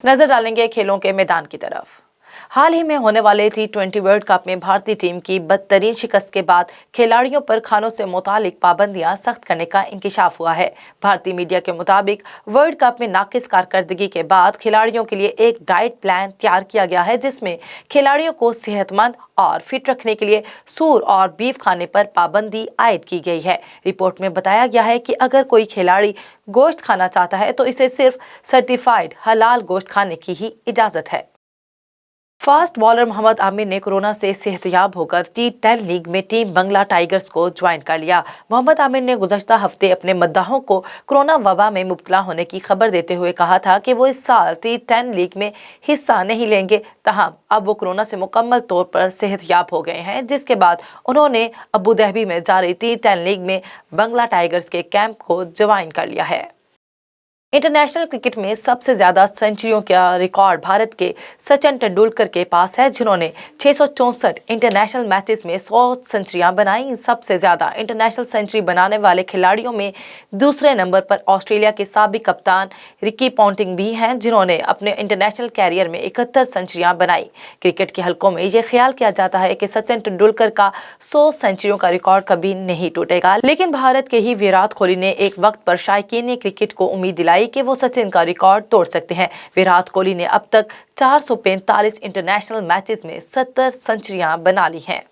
नजर डालेंगे खेलों के मैदान की तरफ। हाल ही में होने वाले T20 वर्ल्ड कप में भारतीय टीम की बदतरीन शिकस्त के बाद खिलाड़ियों पर खानों से मुतालिक पाबंदियां सख्त करने का इंकिशाफ हुआ है। भारतीय मीडिया के मुताबिक वर्ल्ड कप में नाकिस कारकर्दगी के बाद खिलाड़ियों के लिए एक डाइट प्लान तैयार किया गया है, जिसमें खिलाड़ियों को सेहतमंद और फिट रखने के लिए सूर और बीफ खाने पर पाबंदी आयद की गई है। रिपोर्ट में बताया गया है कि अगर कोई खिलाड़ी गोश्त खाना चाहता है तो इसे सिर्फ सर्टिफाइड हलाल गोश्त खाने की ही इजाजत है। फास्ट बॉलर मोहम्मद आमिर ने कोरोना से सेहतयाब होकर T10 लीग में टीम बंगला टाइगर्स को ज्वाइन कर लिया। मोहम्मद आमिर ने गुज़श्ता हफ्ते अपने मद्दाहों को कोरोना वबा में मुब्तला होने की खबर देते हुए कहा था कि वो इस साल T10 लीग में हिस्सा नहीं लेंगे। तहम अब वो कोरोना से मुकम्मल तौर पर सेहतयाब हो गए हैं, जिसके बाद उन्होंने अबू धाबी में जारी T10 लीग में बंगला टाइगर्स के कैंप को ज्वाइन कर लिया है। इंटरनेशनल क्रिकेट में सबसे ज्यादा सेंचुरियों का रिकॉर्ड भारत के सचिन तेंदुलकर के पास है, जिन्होंने 664 इंटरनेशनल मैचेस में 100 सेंचुरियां बनाई। सबसे ज्यादा इंटरनेशनल सेंचुरी बनाने वाले खिलाड़ियों में दूसरे नंबर पर ऑस्ट्रेलिया के साबिक कप्तान रिकी पॉन्टिंग भी हैं, जिन्होंने अपने इंटरनेशनल कैरियर में 71 सेंचुरियां बनाई। क्रिकेट के हलकों में यह ख्याल किया जाता है कि सचिन तेंदुलकर का 100 सेंचुरियों का रिकॉर्ड कभी नहीं टूटेगा, लेकिन भारत के ही विराट कोहली ने एक वक्त पर शायकीन क्रिकेट को उम्मीद दिलाई कि वो सचिन का रिकॉर्ड तोड़ सकते हैं। विराट कोहली ने अब तक 445 इंटरनेशनल मैचेस में 70 सेंचुरियां बना ली हैं।